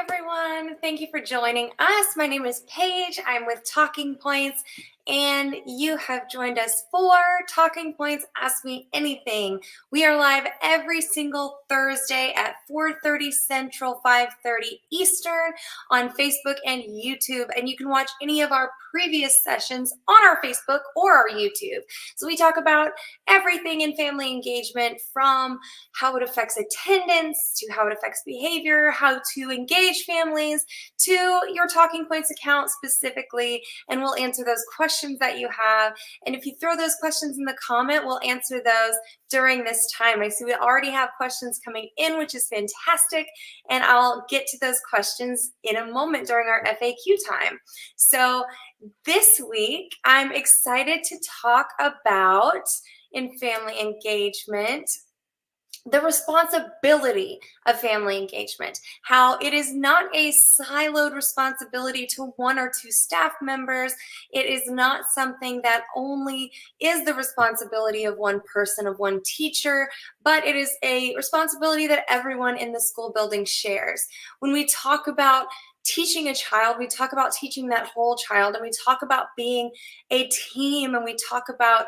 everyone. Thank you for joining us. My name is Paige. I'm with Talking Points, and you have joined us for Talking Points Ask Me Anything. We are live every single Thursday at 4:30 Central, 5:30 Eastern on Facebook and YouTube, and you can watch any of our previous sessions on our Facebook or our YouTube. So we talk about everything in family engagement, from how it affects attendance to how it affects behavior, how to engage families, to your Talking Points account specifically, and we'll answer those questions that you have. And if you throw those questions in the comment, we'll answer those during this time. I see we already have questions coming in, which is fantastic, and I'll get to those questions in a moment during our FAQ time. So this week, I'm excited to talk about, in family engagement, the responsibility of family engagement, how it is not a siloed responsibility to one or two staff members. It is not something that only is the responsibility of one person, of one teacher, but it is a responsibility that everyone in the school building shares. When we talk about teaching a child, we talk about teaching that whole child, and we talk about being a team, and we talk about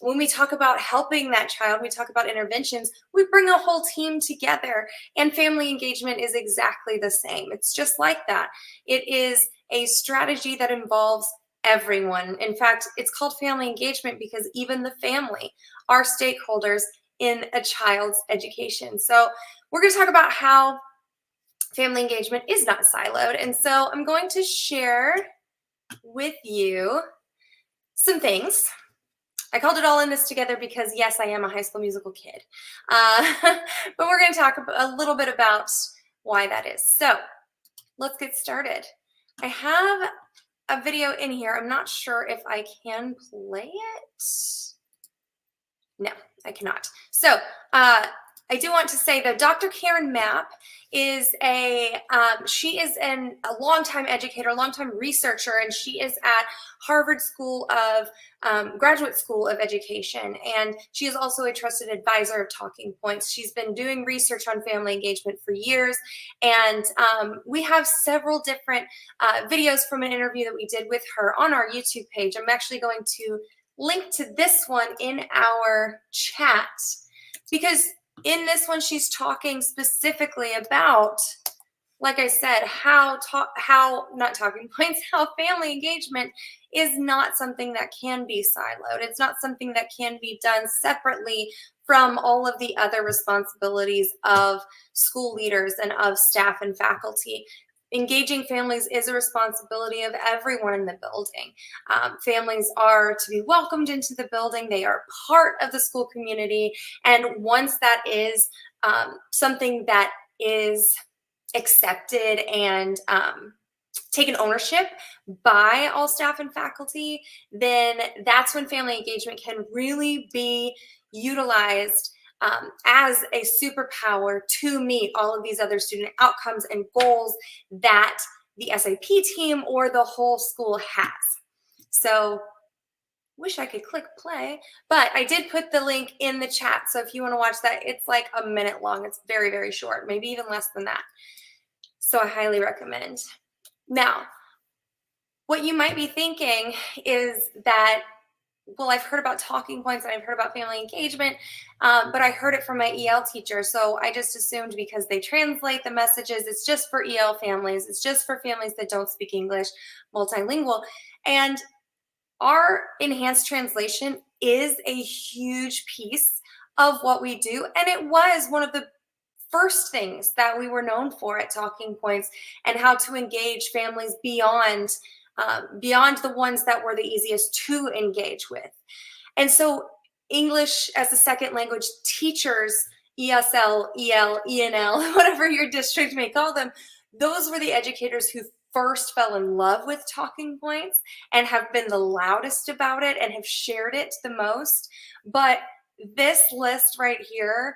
when we talk about helping that child, we talk about interventions, we bring a whole team together, and family engagement is exactly the same. It's just like that. It is a strategy that involves everyone. In fact, it's called family engagement because even the family are stakeholders in a child's education. So we're going to talk about how family engagement is not siloed. And so I'm going to share with you some things. I called it all in this together because, yes, I am a High School Musical kid. But we're going to talk a little bit about why that is. So let's get started. I have a video in here. I'm not sure if I can play it. No, I cannot. So I do want to say that Dr. Karen Mapp is she is a longtime educator, longtime researcher, and she is at Harvard Graduate School of Education, and she is also a trusted advisor of Talking Points. She's been doing research on family engagement for years, and we have several different videos from an interview that we did with her on our YouTube page. I'm actually going to link to this one in our chat, because in this one, she's talking specifically about, like I said, how family engagement is not something that can be siloed. It's not something that can be done separately from all of the other responsibilities of school leaders and of staff and faculty. Engaging families is a responsibility of everyone in the building. Families are to be welcomed into the building. They are part of the school community. And once that is something that is accepted and taken ownership by all staff and faculty, then that's when family engagement can really be utilized as a superpower to meet all of these other student outcomes and goals that the SAP team or the whole school has. So wish I could click play, but I did put the link in the chat. So if you want to watch that, it's like a minute long. It's very, very short, maybe even less than that. So I highly recommend. Now, what you might be thinking is that, well, I've heard about Talking Points and I've heard about family engagement, but I heard it from my EL teacher. So I just assumed because they translate the messages, it's just for EL families. It's just for families that don't speak English, multilingual. And our enhanced translation is a huge piece of what we do. And it was one of the first things that we were known for at Talking Points, and how to engage families beyond the ones that were the easiest to engage with. And so English as a second language teachers, ESL, EL, ENL, whatever your district may call them, those were the educators who first fell in love with Talking Points and have been the loudest about it and have shared it the most. But this list right here,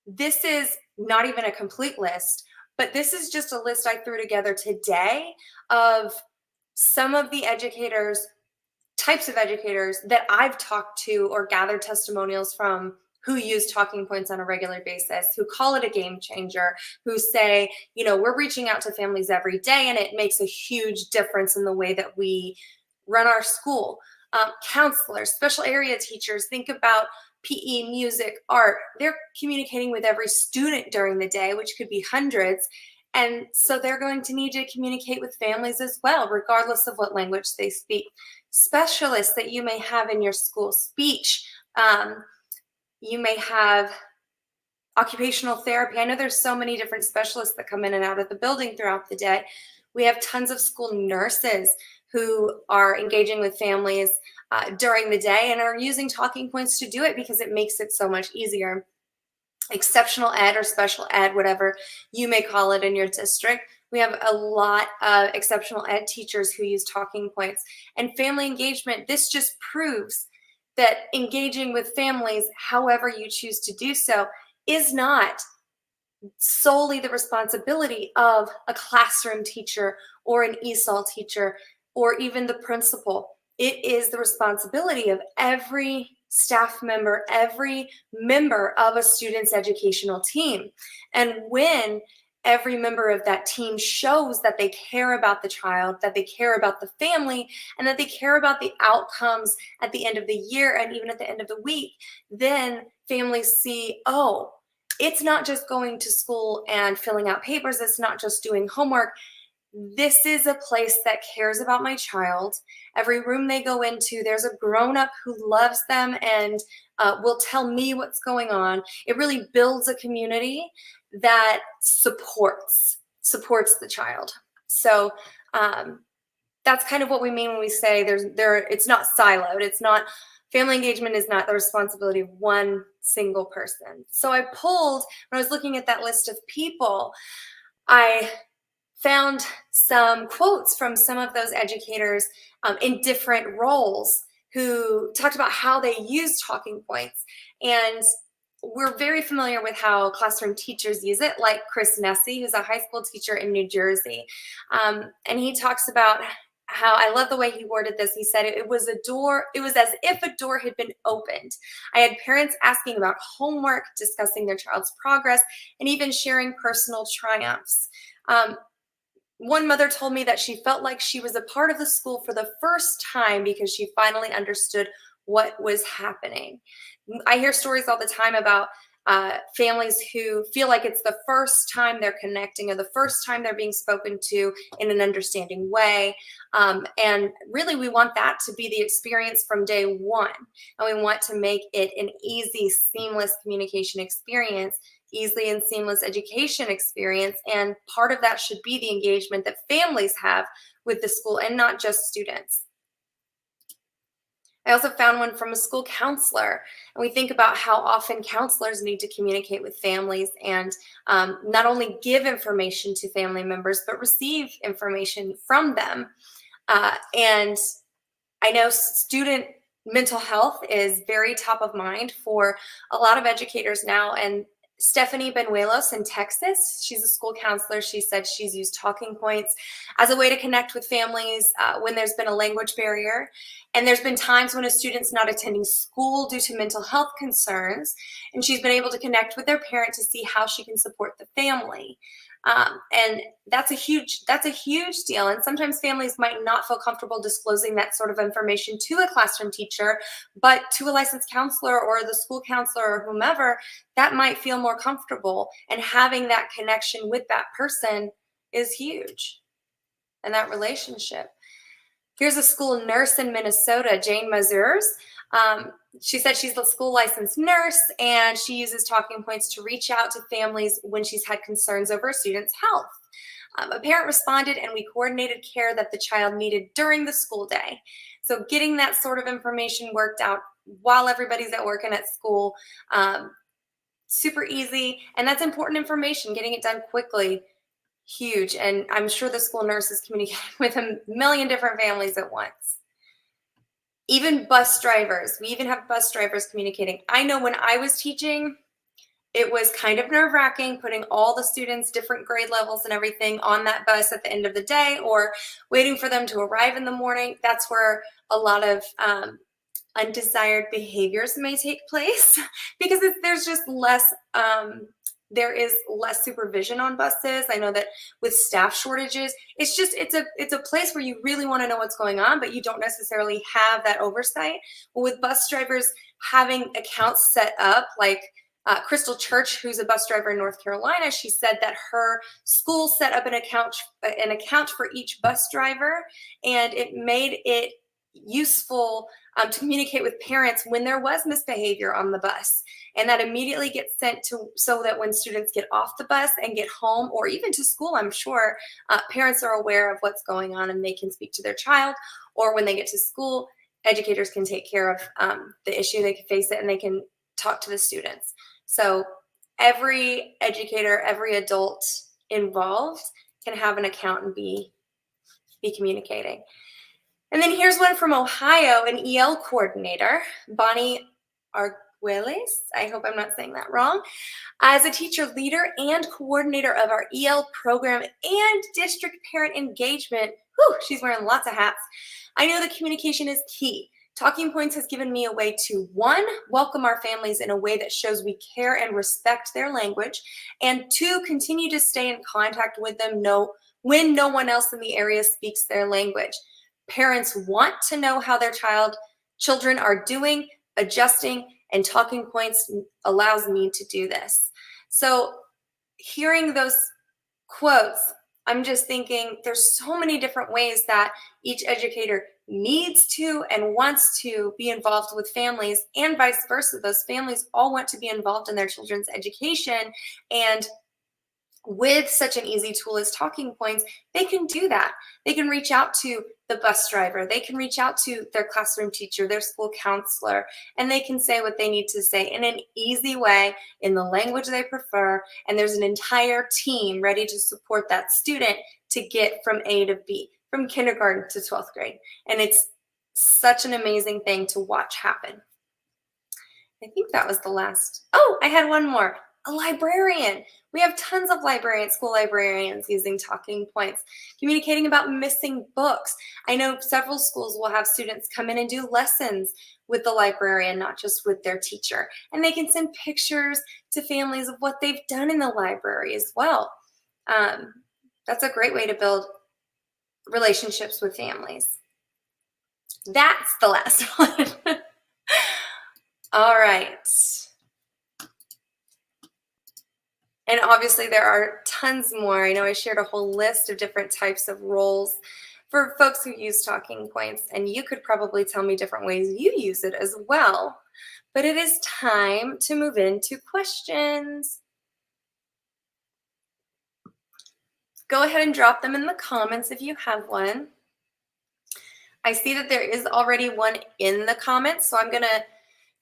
this is not even a complete list, but this is just a list I threw together today of some of the types of educators that I've talked to or gathered testimonials from, who use talking points on a regular basis, who call it a game changer, who say, we're reaching out to families every day and it makes a huge difference in the way that we run our school. Counselors, special area teachers, think about PE, music, art. They're communicating with every student during the day, which could be hundreds. And so they're going to need to communicate with families as well, regardless of what language they speak. Specialists that you may have in your school, speech, you may have occupational therapy. I know there's so many different specialists that come in and out of the building throughout the day. We have tons of school nurses who are engaging with families during the day and are using talking points to do it because it makes it so much easier. Exceptional ed or special ed, whatever you may call it in your district. We have a lot of exceptional ed teachers who use talking points. And family engagement, this just proves that engaging with families, however you choose to do so, is not solely the responsibility of a classroom teacher or an ESOL teacher or even the principal. It is the responsibility of every staff member, every member of a student's educational team. And when every member of that team shows that they care about the child, that they care about the family, and that they care about the outcomes at the end of the year and even at the end of the week, then families see, oh, it's not just going to school and filling out papers. It's not just doing homework. This is a place that cares about my child. Every room they go into, there's a grown-up who loves them and will tell me what's going on. It really builds a community that supports the child. So that's kind of what we mean when we say it's not siloed. It's not, family engagement is not the responsibility of one single person. So I pulled, when I was looking at that list of people, I found some quotes from some of those educators in different roles who talked about how they use talking points. And we're very familiar with how classroom teachers use it, like Chris Nessie, who's a high school teacher in New Jersey. And he talks about how, I love the way he worded this. He said, it was as if a door had been opened. I had parents asking about homework, discussing their child's progress, and even sharing personal triumphs. One mother told me that she felt like she was a part of the school for the first time because she finally understood what was happening. I hear stories all the time about families who feel like it's the first time they're connecting or the first time they're being spoken to in an understanding way. And really, we want that to be the experience from day one. And we want to make it an easy, seamless communication experience, easily and seamless education experience. And part of that should be the engagement that families have with the school and not just students. I also found one from a school counselor, and we think about how often counselors need to communicate with families and not only give information to family members, but receive information from them. And I know student mental health is very top of mind for a lot of educators now, and Stephanie Benuelos in Texas, she's a school counselor. She said she's used talking points as a way to connect with families when there's been a language barrier. And there's been times when a student's not attending school due to mental health concerns, and she's been able to connect with their parent to see how she can support the family. And that's a huge deal. And sometimes families might not feel comfortable disclosing that sort of information to a classroom teacher, but to a licensed counselor or the school counselor or whomever, that might feel more comfortable. And having that connection with that person is huge. And that relationship. Here's a school nurse in Minnesota, Jane Mazurs. She said she's a school licensed nurse, and she uses talking points to reach out to families when she's had concerns over a student's health. A parent responded, and we coordinated care that the child needed during the school day. So getting that sort of information worked out while everybody's at work and at school, super easy. And that's important information, getting it done quickly. Huge. And I'm sure the school nurse is communicating with a million different families at once. Even bus drivers. We even have bus drivers communicating. I know when I was teaching, it was kind of nerve-wracking putting all the students, different grade levels and everything on that bus at the end of the day or waiting for them to arrive in the morning. That's where a lot of undesired behaviors may take place because there's just less, there is less supervision on buses. I know that with staff shortages, it's a place where you really want to know what's going on, but you don't necessarily have that oversight. Well, with bus drivers having accounts set up, like Crystal Church, who's a bus driver in North Carolina, she said that her school set up an account for each bus driver, and it made it useful to communicate with parents when there was misbehavior on the bus. And that immediately gets sent to, so that when students get off the bus and get home or even to school, I'm sure parents are aware of what's going on and they can speak to their child. Or when they get to school, educators can take care of the issue, they can face it, and they can talk to the students. So every educator, every adult involved can have an account and be communicating. And then here's one from Ohio, an EL coordinator, Bonnie Arguelles. I hope I'm not saying that wrong. As a teacher, leader, and coordinator of our EL program and district parent engagement, she's wearing lots of hats. I know that communication is key. Talking Points has given me a way to, 1, welcome our families in a way that shows we care and respect their language, and 2, continue to stay in contact with them when no one else in the area speaks their language. Parents want to know how their children are doing, adjusting, and Talking Points allows me to do this. So hearing those quotes, I'm just thinking there's so many different ways that each educator needs to and wants to be involved with families, and vice versa. Those families all want to be involved in their children's education, and with such an easy tool as Talking Points, they can do that. They can reach out to the bus driver, they can reach out to their classroom teacher, their school counselor, and they can say what they need to say in an easy way, in the language they prefer, and there's an entire team ready to support that student to get from A to B, from kindergarten to 12th grade. And it's such an amazing thing to watch happen. I think that was the last. Oh, I had one more. A librarian. We have tons of school librarians using Talking Points, communicating about missing books. I know several schools will have students come in and do lessons with the librarian, not just with their teacher. And they can send pictures to families of what they've done in the library as well. That's a great way to build relationships with families. That's the last one. All right. And obviously there are tons more. I know I shared a whole list of different types of roles for folks who use Talking Points, and you could probably tell me different ways you use it as well. But it is time to move into questions. Go ahead and drop them in the comments if you have one. I see that there is already one in the comments, so I'm going to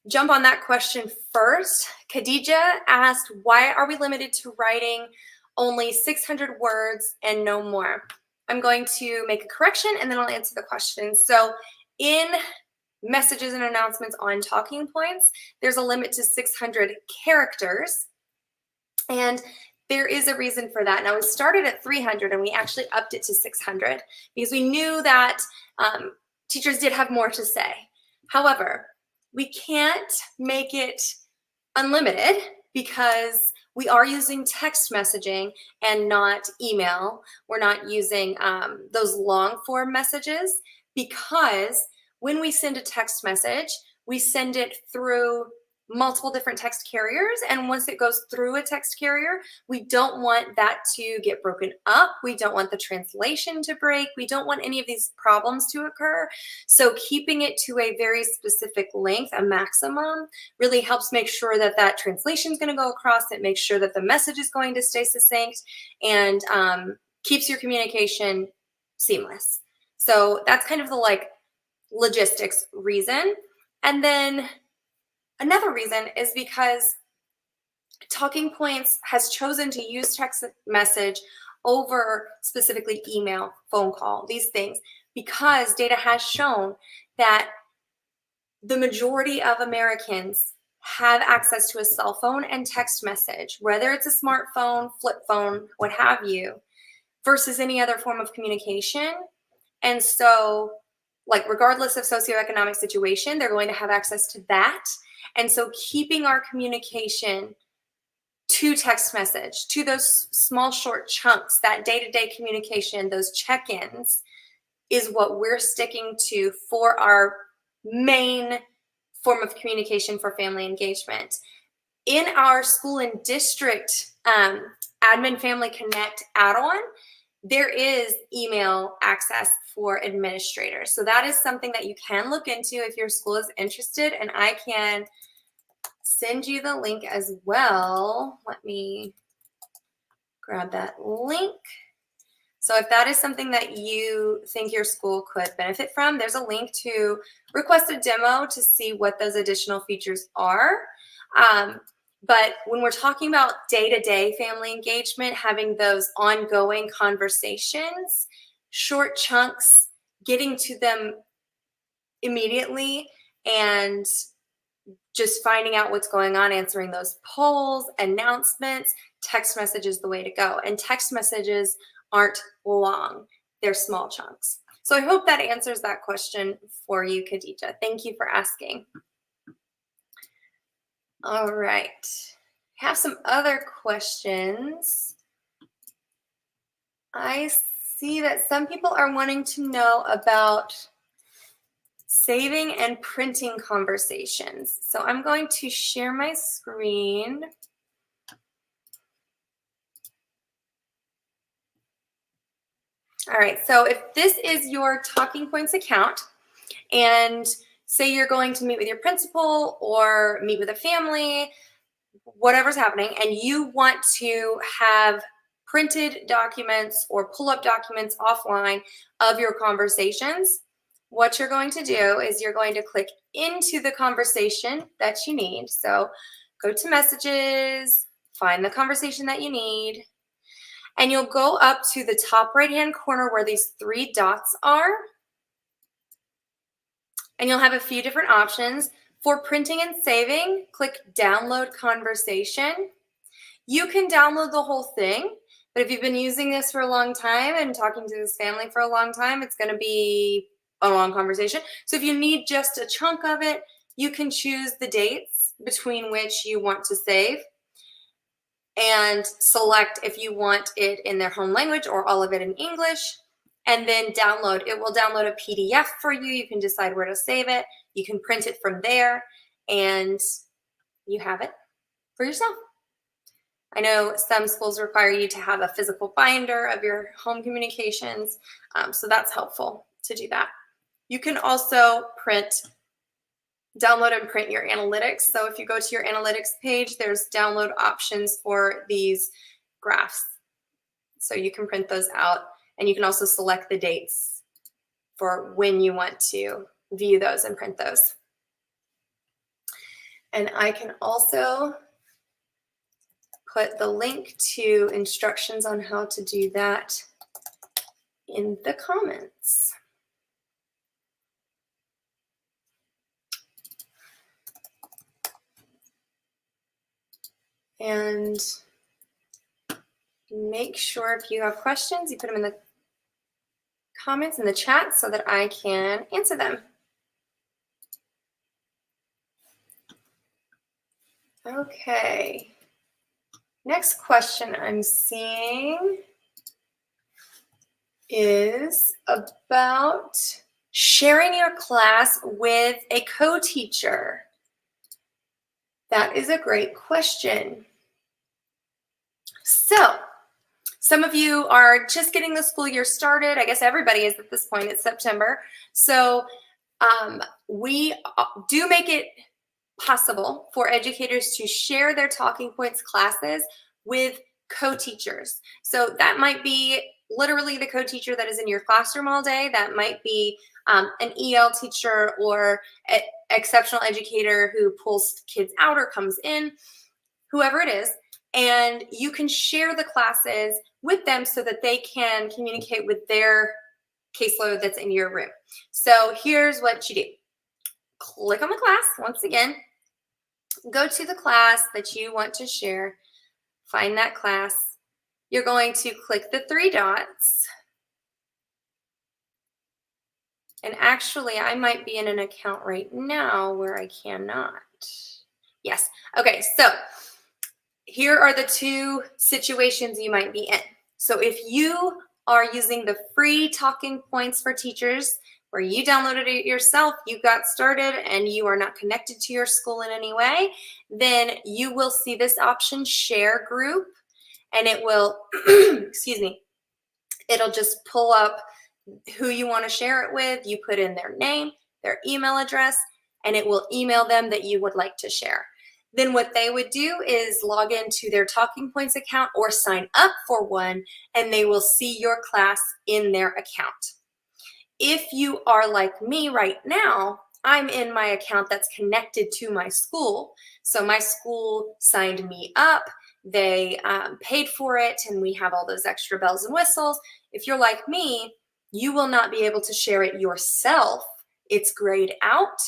jump on that question first. Khadija asked, why are we limited to writing only 600 words and no more? I'm going to make a correction and then I'll answer the question. So in messages and announcements on Talking Points, there's a limit to 600 characters. And there is a reason for that. Now, we started at 300 and we actually upped it to 600 because we knew that teachers did have more to say. However, we can't make it unlimited because we are using text messaging and not email. We're not using those long form messages, because when we send a text message, we send it through multiple different text carriers. And once it goes through a text carrier, we don't want that to get broken up. We don't want the translation to break. We don't want any of these problems to occur. So keeping it to a very specific length, a maximum, really helps make sure that that translation is going to go across. It makes sure that the message is going to stay succinct, and keeps your communication seamless. So that's kind of the logistics reason. And then another reason is because Talking Points has chosen to use text message over specifically email, phone call, these things, because data has shown that the majority of Americans have access to a cell phone and text message, whether it's a smartphone, flip phone, what have you, versus any other form of communication. And so like regardless of socioeconomic situation, they're going to have access to that. And so keeping our communication to text message, to those small short chunks, that day-to-day communication, those check-ins is what we're sticking to for our main form of communication for family engagement. In our school and district Admin Family Connect add-on, there is email access for administrators. So that is something that you can look into if your school is interested, and I can send you the link as well. Let me grab that link. So if that is something that you think your school could benefit from, there's a link to request a demo to see what those additional features are. But when we're talking about day-to-day family engagement, having those ongoing conversations, short chunks, getting to them immediately, and just finding out what's going on, answering those polls, announcements, text message is the way to go. And text messages aren't long, they're small chunks. So I hope that answers that question for you, Khadija. Thank you for asking. All right, I have some other questions. I see that some people are wanting to know about saving and printing conversations. So I'm going to share my screen. All right, so if this is your Talking Points account, and say you're going to meet with your principal or meet with a family, whatever's happening, and you want to have printed documents or pull up documents offline of your conversations, what you're going to do is you're going to click into the conversation that you need. So go to messages, find the conversation that you need, and you'll go up to the top right-hand corner where these three dots are, and you'll have a few different options. For printing and saving, click download conversation. You can download the whole thing, but if you've been using this for a long time and talking to this family for a long time, it's going to be a long conversation. So if you need just a chunk of it, you can choose the dates between which you want to save and select if you want it in their home language or all of it in English, and then download. It will download a PDF for you. You can decide where to save it. You can print it from there, and you have it for yourself. I know some schools require you to have a physical binder of your home communications, so that's helpful to do that. You can also download and print your analytics. So if you go to your analytics page, there's download options for these graphs. So you can print those out, and you can also select the dates for when you want to view those and print those. And I can also put the link to instructions on how to do that in the comments. And make sure if you have questions, you put them in the comments in the chat so that I can answer them. Okay. Next question I'm seeing is about sharing your class with a co-teacher. That is a great question. So, some of you are just getting the school year started. I guess everybody is at this point. It's September. So, we do make it possible for educators to share their Talking Points classes with co-teachers. So that might be literally the co-teacher that is in your classroom all day. That might be an EL teacher or an exceptional educator who pulls kids out or comes in, whoever it is. And you can share the classes with them so that they can communicate with their caseload that's in your room. So here's what you do. Click on the class once again, go to the class that you want to share, find that class. You're going to click the three dots, And actually, I might be in an account right now where I cannot. Yes. Okay, so here are the two situations you might be in. So if you are using the free Talking Points for Teachers, where you downloaded it yourself, you got started, and you are not connected to your school in any way, then you will see this option, Share Group, and it will, excuse me, it'll just pull up who you want to share it with. You put in their name, their email address, and it will email them that you would like to share. Then what they would do is log into their Talking Points account or sign up for one, and they will see your class in their account. If you are like me right now, I'm in my account that's connected to my school. So my school signed me up, they paid for it, and we have all those extra bells and whistles. If you're like me, you will not be able to share it yourself. It's grayed out.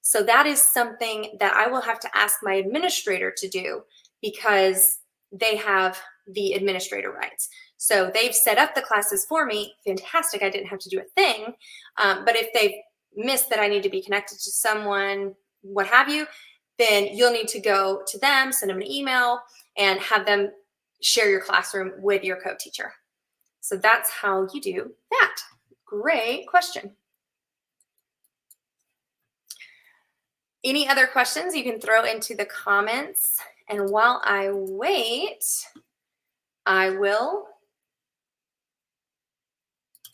So that is something that I will have to ask my administrator to do because they have the administrator rights. So they've set up the classes for me. Fantastic. I didn't have to do a thing. But if they've missed that I need to be connected to someone, what have you, then you'll need to go to them, send them an email, and have them share your classroom with your co-teacher. So that's how you do that. Great question. Any other questions you can throw into the comments. And while I wait, I will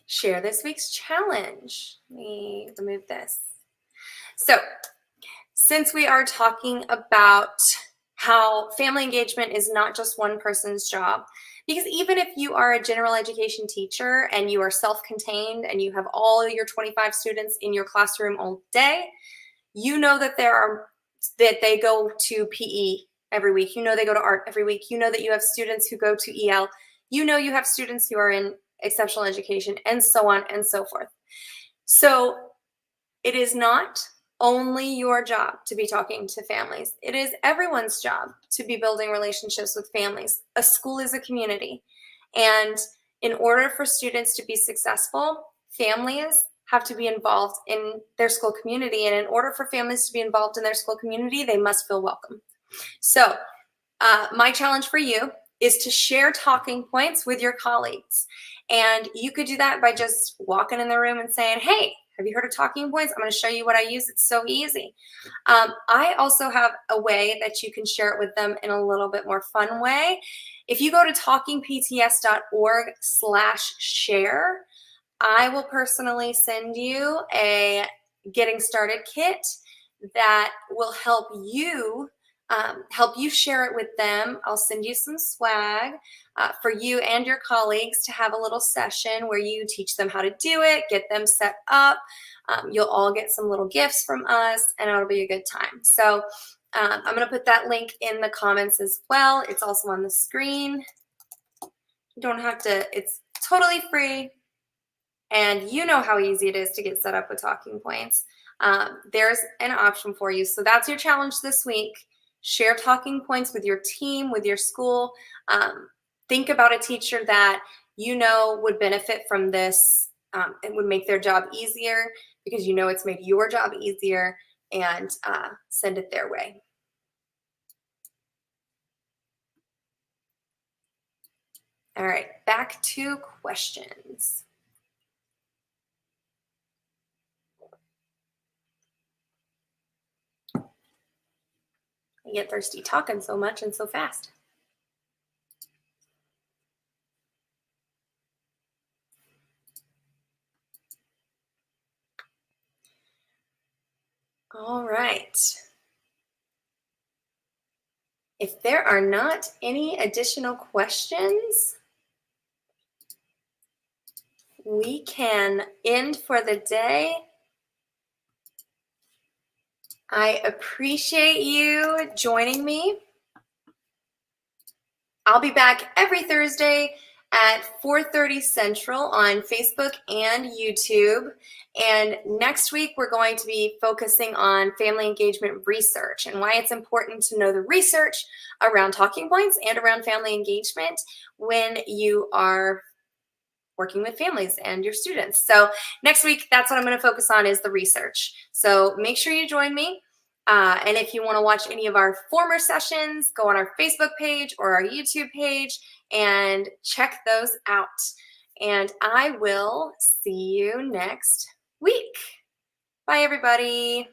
share this week's challenge. Let me remove this. So, since we are talking about how family engagement is not just one person's job, because even if you are a general education teacher and you are self-contained and you have all your 25 students in your classroom all day, you know that they go to PE every week. You know they go to art every week. You know that you have students who go to EL. You know you have students who are in exceptional education, and so on and so forth. So it is not only your job to be talking to families. It is everyone's job to be building relationships with families. A school is a community. And in order for students to be successful, families have to be involved in their school community. And in order for families to be involved in their school community, they must feel welcome. So my challenge for you is to share talking points with your colleagues. And you could do that by just walking in the room and saying, hey, have you heard of talking points? I'm going to show you what I use. It's so easy. I also have a way that you can share it with them in a little bit more fun way. If you go to talkingpts.org/share, I will personally send you a getting started kit that will help you share it with them. I'll send you some swag for you and your colleagues to have a little session where you teach them how to do it, get them set up. You'll all get some little gifts from us, and it'll be a good time. So I'm going to put that link in the comments as well. It's also on the screen. You don't have to, it's totally free. And you know how easy it is to get set up with talking points. There's an option for you. So that's your challenge this week. Share talking points with your team, with your school. Think about a teacher that you know would benefit from this. It would make their job easier because you know it's made your job easier, and send it their way. All right, back to questions. I get thirsty talking so much and so fast. All right. If there are not any additional questions, we can end for the day. I appreciate you joining me. I'll be back every Thursday at 4:30 Central on Facebook and YouTube. And next week, we're going to be focusing on family engagement research and why it's important to know the research around talking points and around family engagement when you are working with families and your students. So next week, that's what I'm going to focus on is the research. So make sure you join me. And if you want to watch any of our former sessions, go on our Facebook page or our YouTube page and check those out. And I will see you next week. Bye, everybody.